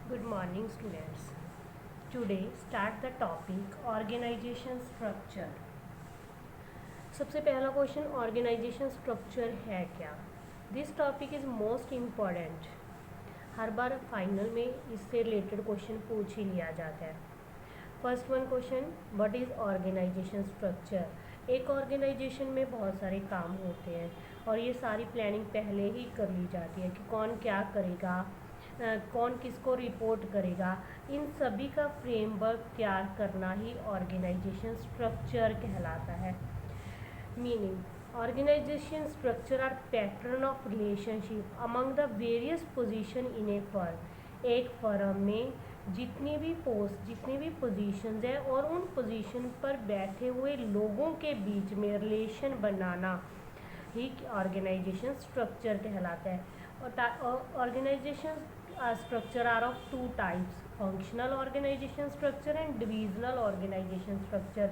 Good morning students. Today start the topic organization structure. सबसे पहला question organisation structure है क्या. This topic is most important. हर बार फाइनल में इससे रिलेटेड क्वेश्चन पूछ ही लिया जाता है. First one question, what is organization structure. एक ऑर्गेनाइजेशन में बहुत सारे काम होते हैं और ये सारी प्लानिंग पहले ही कर ली जाती है कि कौन क्या करेगा, कौन किसको रिपोर्ट करेगा. इन सभी का फ्रेमवर्क तैयार करना ही ऑर्गेनाइजेशन स्ट्रक्चर कहलाता है. Meaning, organization structure are pattern of relationship among the various position in a firm. एक फर्म में जितनी भी पोजीशंस हैं और उन पोजीशन पर बैठे हुए लोगों के बीच में रिलेशन बनाना ही ऑर्गेनाइजेशन स्ट्रक्चर कहलाता है. और organisation structure are of two types: functional organization structure and divisional organization structure.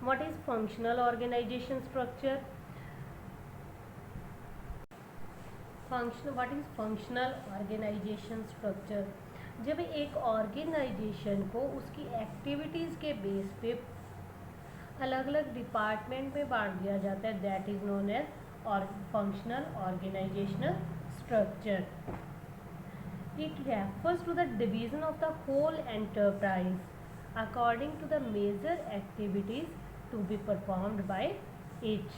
What is functional organization structure? What is functional organization structure? जब एक ऑर्गेनाइजेशन को उसकी एक्टिविटीज़ के बेस पे अलग अलग डिपार्टमेंट में बांट दिया जाता है, दैट इज नोन एज और functional organizational structure. It refers to the division of the whole enterprise according to the major activities to be performed by each.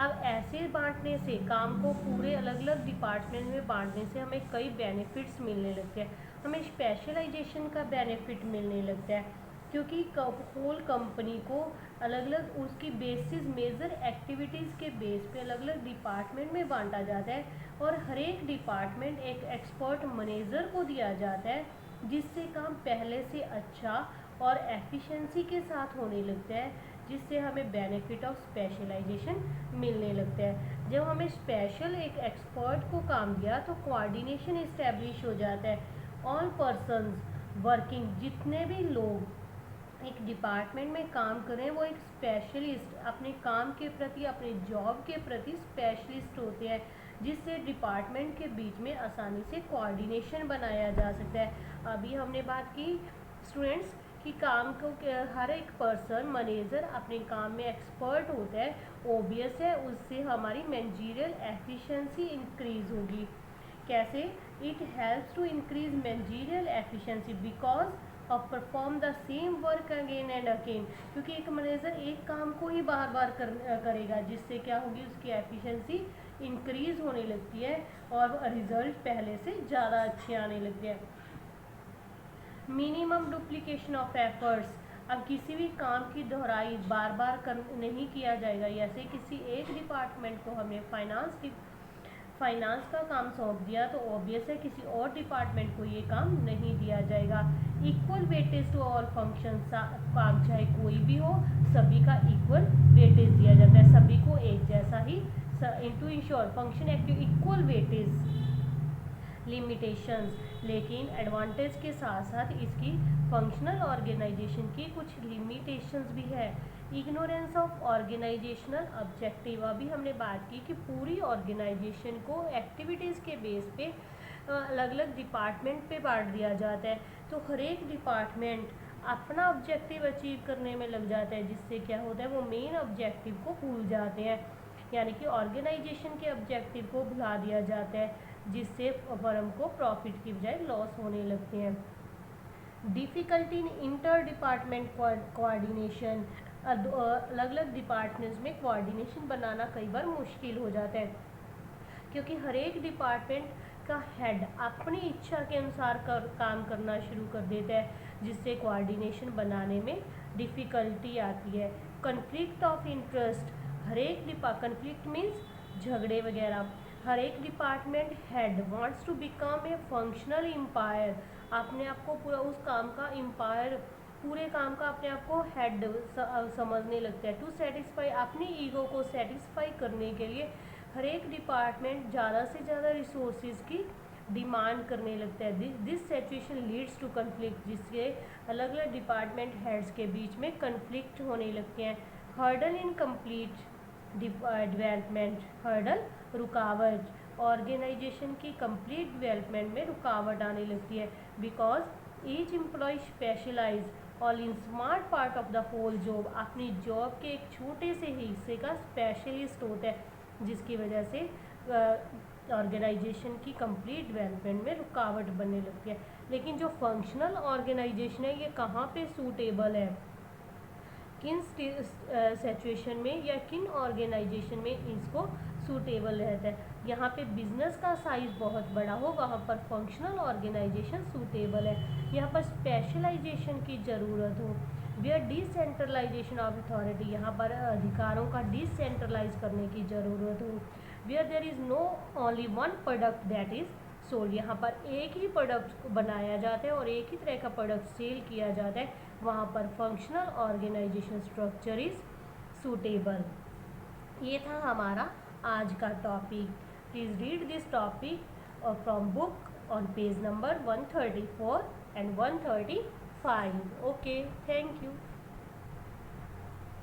अब ऐसे बांटने से, काम को पूरे अलग अलग डिपार्टमेंट में बांटने से हमें कई बेनिफिट्स मिलने लगते हैं. हमें स्पेशलाइजेशन का बेनिफिट मिलने लगता है क्योंकि होल कंपनी को अलग अलग उसकी बेसिस मेजर एक्टिविटीज़ के बेस पे अलग अलग डिपार्टमेंट में बांटा जाता है और हर एक डिपार्टमेंट एक एक्सपर्ट मैनेजर को दिया जाता है जिससे काम पहले से अच्छा और एफिशिएंसी के साथ होने लगता है, जिससे हमें बेनिफिट ऑफ स्पेशलाइजेशन मिलने लगता है. जब हमें स्पेशल एक एक्सपर्ट को काम दिया तो कोऑर्डिनेशन इस्टेब्लिश हो जाता है. ऑल पर्सन्स वर्किंग, जितने भी लोग एक डिपार्टमेंट में काम करें वो एक स्पेशलिस्ट, अपने काम के प्रति, अपने जॉब के प्रति स्पेशलिस्ट होते हैं, जिससे डिपार्टमेंट के बीच में आसानी से कोऑर्डिनेशन बनाया जा सकता है. अभी हमने बात की स्टूडेंट्स कि काम को हर एक पर्सन मैनेजर अपने काम में एक्सपर्ट होता है. ओबियस है उससे हमारी मैनेजरियल एफिशिएंसी इंक्रीज होगी. कैसे? It helps to increase managerial efficiency because और perform the same work again and again. क्योंकि एक मैनेजर एक काम को ही बार बार करेगा, जिससे क्या होगी, उसकी एफिशिएंसी इंक्रीज होने लगती है और रिजल्ट पहले से ज़्यादा अच्छे आने लगते हैं. Minimum duplication of efforts. अब किसी भी काम की दोहराई बार बार नहीं किया जाएगा. जैसे किसी एक डिपार्टमेंट को हमने फाइनेंस का काम सौंप दिया तो ऑब्वियस है किसी और डिपार्टमेंट को ये काम नहीं दिया जाएगा. Equal weightage to all function. काम चाहे कोई भी हो, सभी का इक्वल वेटेज दिया जाता है, सभी को एक जैसा ही. To ensure function active equal weightage. Limitations, लेकिन एडवांटेज के साथ साथ इसकी फंक्शनल ऑर्गेनाइजेशन की कुछ लिमिटेशंस भी है. Ignorance of organizational objective. अभी हमने बात की कि पूरी ऑर्गेनाइजेशन को एक्टिविटीज़ के बेस पे अलग अलग डिपार्टमेंट पे बांट दिया जाता है, तो हर एक डिपार्टमेंट अपना ऑब्जेक्टिव अचीव करने में लग जाता है, जिससे क्या होता है वो मेन ऑब्जेक्टिव को भूल जाते हैं, यानी कि ऑर्गेनाइजेशन के ऑब्जेक्टिव को भुला दिया जाता है, जिससे फर्म को प्रॉफिट की बजाय लॉस होने लगते हैं. Difficulty in inter department coordination. अलग अलग डिपार्टमेंट्स में कोऑर्डिनेशन बनाना कई बार मुश्किल हो जाता है क्योंकि हर एक डिपार्टमेंट का हेड अपनी इच्छा के अनुसार काम करना शुरू कर देता है, जिससे कोऑर्डिनेशन बनाने में डिफ़िकल्टी आती है. Conflict of interest. हर एक कन्फ्लिक्ट मीन्स झगड़े वगैरह. हर एक department head wants to become a functional empire. अपने आप को पूरा उस काम का एम्पायर, पूरे काम का अपने आप को हेड समझने लगता है. टू सेटिस्फाई, अपनी ईगो को सेटिस्फाई करने के लिए हर एक डिपार्टमेंट ज़्यादा से ज़्यादा रिसोर्सेज की डिमांड करने लगता है. This situation leads to conflict, जिससे अलग अलग डिपार्टमेंट हेड्स के बीच में कन्फ्लिक्ट होने लगते हैं. Hurdle in complete development. Hurdle रुकावट, ऑर्गेनाइजेशन की कंप्लीट डेवलपमेंट में रुकावट आने लगती है, बिकॉज ईच एम्प्लॉय स्पेशलाइज और in smart part of the whole job, अपनी जॉब के एक छोटे से हिस्से का स्पेशलिस्ट होता है, जिसकी वजह से ऑर्गेनाइजेशन की कंप्लीट डेवलपमेंट में रुकावट बनने लगती है। लेकिन जो फंक्शनल ऑर्गेनाइजेशन है ये कहाँ पे सूटेबल है, किन सिचुएशन में या किन ऑर्गेनाइजेशन में इसको सूटेबल रहता है। यहाँ पे बिजनेस का साइज बहुत बड़ा हो, वहाँ पर फंक्शनल ऑर्गेनाइजेशन सूटेबल है। यहाँ पर स्पेशलाइजेशन की ज़रूरत हो, वेयर डिसेंट्रलाइजेशन ऑफ अथॉरिटी, यहाँ पर अधिकारों का डिसेंट्रलाइज करने की ज़रूरत हो, where there is no only one product that is sold, यहाँ पर एक ही प्रोडक्ट बनाया जाता है और एक ही तरह का प्रोडक्ट सेल किया जाता है, वहाँ पर functional organization structure is suitable. ये था हमारा आज का topic. Please read this topic from book on page number 134 and 135. Okay, thank you.